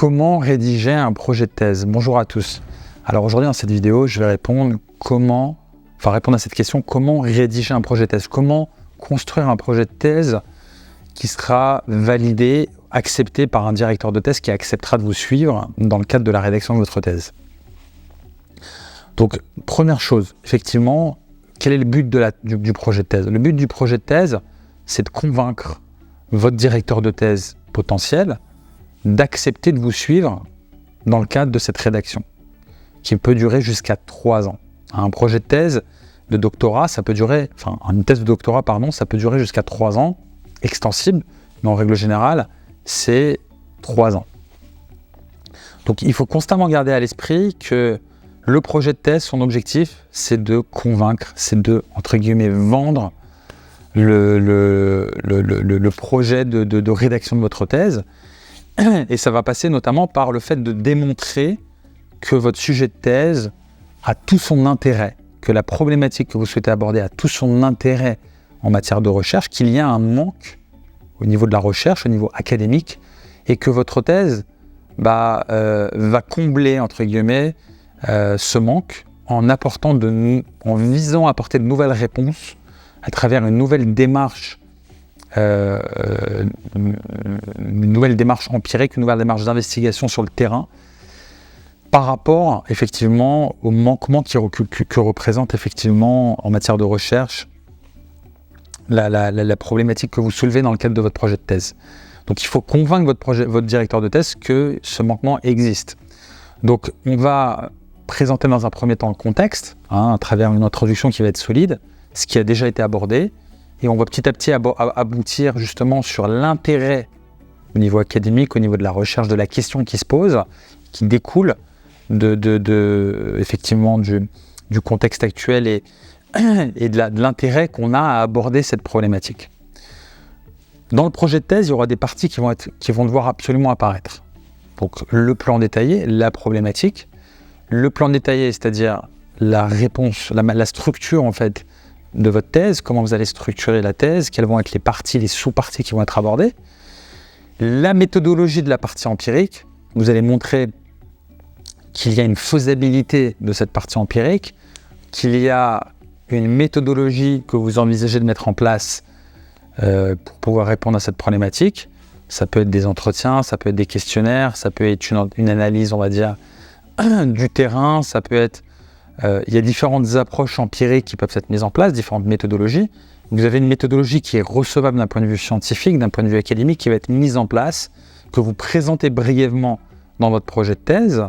Comment rédiger un projet de thèse? Bonjour à tous. Alors aujourd'hui dans cette vidéo, je vais répondre à cette question, comment rédiger un projet de thèse? Comment construire un projet de thèse qui sera validé, accepté par un directeur de thèse qui acceptera de vous suivre dans le cadre de la rédaction de votre thèse. Donc première chose, effectivement, quel est le but du projet de thèse? Le but du projet de thèse, c'est de convaincre votre directeur de thèse potentiel d'accepter de vous suivre dans le cadre de cette rédaction, qui peut durer jusqu'à 3 ans. Un projet de thèse de doctorat, une thèse de doctorat, ça peut durer jusqu'à 3 ans, extensible, mais en règle générale, c'est 3 ans. Donc il faut constamment garder à l'esprit que le projet de thèse, son objectif, c'est de convaincre, c'est de, entre guillemets, vendre le projet de rédaction de votre thèse. Et ça va passer notamment par le fait de démontrer que votre sujet de thèse a tout son intérêt, que la problématique que vous souhaitez aborder a tout son intérêt en matière de recherche, qu'il y a un manque au niveau de la recherche, au niveau académique, et que votre thèse va combler, entre guillemets, ce manque en visant à apporter de nouvelles réponses à travers une nouvelle démarche empirique, une nouvelle démarche d'investigation sur le terrain par rapport effectivement au manquement que représente effectivement en matière de recherche la problématique que vous soulevez dans le cadre de votre projet de thèse. Donc il faut convaincre votre directeur de thèse que ce manquement existe. Donc on va présenter dans un premier temps le contexte, à travers une introduction qui va être solide, ce qui a déjà été abordé, et on va petit à petit aboutir justement sur l'intérêt au niveau académique, au niveau de la recherche, de la question qui se pose, qui découle effectivement du contexte actuel et de l'intérêt qu'on a à aborder cette problématique. Dans le projet de thèse, il y aura des parties qui vont devoir absolument apparaître. Donc le plan détaillé, la problématique, le plan détaillé, c'est-à-dire la réponse, la structure en fait de votre thèse, comment vous allez structurer la thèse, quelles vont être les parties, les sous-parties qui vont être abordées. La méthodologie de la partie empirique, vous allez montrer qu'il y a une faisabilité de cette partie empirique, qu'il y a une méthodologie que vous envisagez de mettre en place pour pouvoir répondre à cette problématique. Ça peut être des entretiens, ça peut être des questionnaires, ça peut être une analyse, on va dire, du terrain, ça peut être... il y a différentes approches empiriques qui peuvent être mises en place, différentes méthodologies. Vous avez une méthodologie qui est recevable d'un point de vue scientifique, d'un point de vue académique, qui va être mise en place, que vous présentez brièvement dans votre projet de thèse,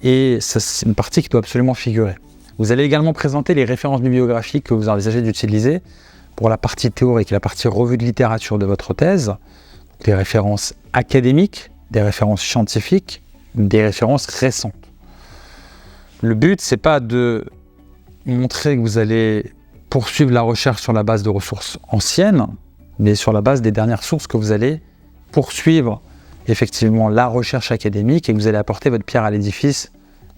et c'est une partie qui doit absolument figurer. Vous allez également présenter les références bibliographiques que vous envisagez d'utiliser pour la partie théorique, la partie revue de littérature de votre thèse, des références académiques, des références scientifiques, des références récentes. Le but, c'est pas de montrer que vous allez poursuivre la recherche sur la base de ressources anciennes, mais sur la base des dernières sources que vous allez poursuivre effectivement la recherche académique et que vous allez apporter votre pierre à l'édifice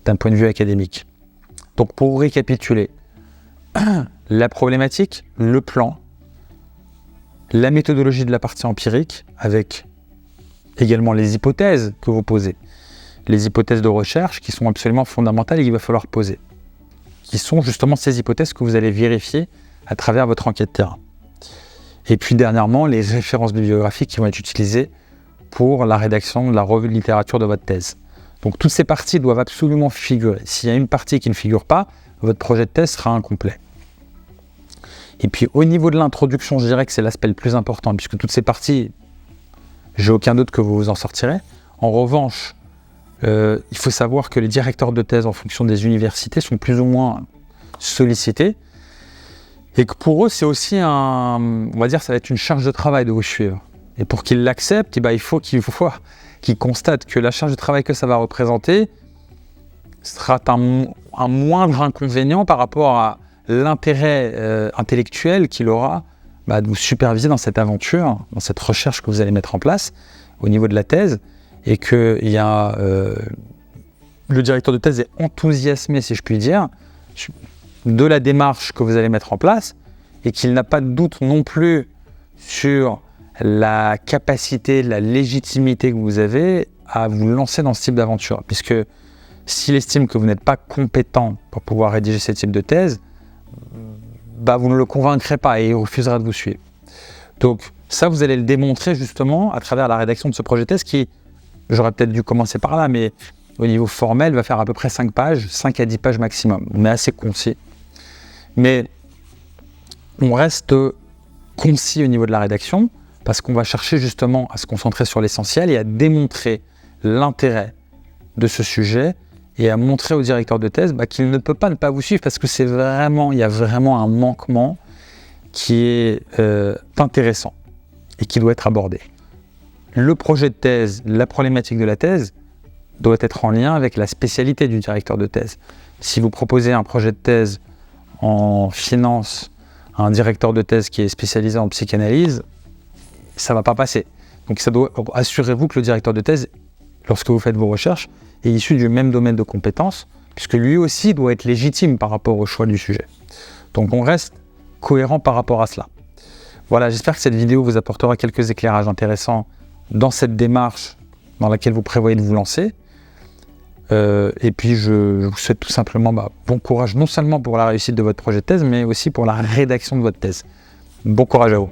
d'un point de vue académique. Donc pour récapituler, la problématique, le plan, la méthodologie de la partie empirique avec également les hypothèses que vous posez. Les hypothèses de recherche qui sont absolument fondamentales et qu'il va falloir poser, qui sont justement ces hypothèses que vous allez vérifier à travers votre enquête terrain. Et puis dernièrement, les références bibliographiques qui vont être utilisées pour la rédaction de la revue de littérature de votre thèse. Donc toutes ces parties doivent absolument figurer. S'il y a une partie qui ne figure pas, votre projet de thèse sera incomplet. Et puis au niveau de l'introduction, je dirais que c'est l'aspect le plus important, puisque toutes ces parties, j'ai aucun doute que vous vous en sortirez. En revanche, il faut savoir que les directeurs de thèse en fonction des universités sont plus ou moins sollicités et que pour eux c'est aussi on va dire ça va être une charge de travail de vous suivre. Et pour qu'ils l'acceptent, il faut qu'ils constatent que la charge de travail que ça va représenter sera un moindre inconvénient par rapport à l'intérêt intellectuel qu'il aura de vous superviser dans cette aventure, dans cette recherche que vous allez mettre en place au niveau de la thèse. Et que le directeur de thèse est enthousiasmé, si je puis dire, de la démarche que vous allez mettre en place et qu'il n'a pas de doute non plus sur la capacité, la légitimité que vous avez à vous lancer dans ce type d'aventure, puisque s'il estime que vous n'êtes pas compétent pour pouvoir rédiger ce type de thèse, vous ne le convaincrez pas et il refusera de vous suivre. Donc ça, vous allez le démontrer justement à travers la rédaction de ce projet de thèse qui, j'aurais peut-être dû commencer par là, mais au niveau formel, va faire à peu près 5 pages, 5 à 10 pages maximum. On est assez concis. Mais on reste concis au niveau de la rédaction parce qu'on va chercher justement à se concentrer sur l'essentiel et à démontrer l'intérêt de ce sujet et à montrer au directeur de thèse qu'il ne peut pas ne pas vous suivre parce que il y a vraiment un manquement qui est intéressant et qui doit être abordé. Le projet de thèse, la problématique de la thèse doit être en lien avec la spécialité du directeur de thèse. Si vous proposez un projet de thèse en finance à un directeur de thèse qui est spécialisé en psychanalyse, ça ne va pas passer. Donc assurez-vous que le directeur de thèse, lorsque vous faites vos recherches, est issu du même domaine de compétences, puisque lui aussi doit être légitime par rapport au choix du sujet. Donc on reste cohérent par rapport à cela. Voilà, j'espère que cette vidéo vous apportera quelques éclairages intéressants dans cette démarche dans laquelle vous prévoyez de vous lancer. Et puis je vous souhaite tout simplement bon courage, non seulement pour la réussite de votre projet de thèse, mais aussi pour la rédaction de votre thèse. Bon courage à vous.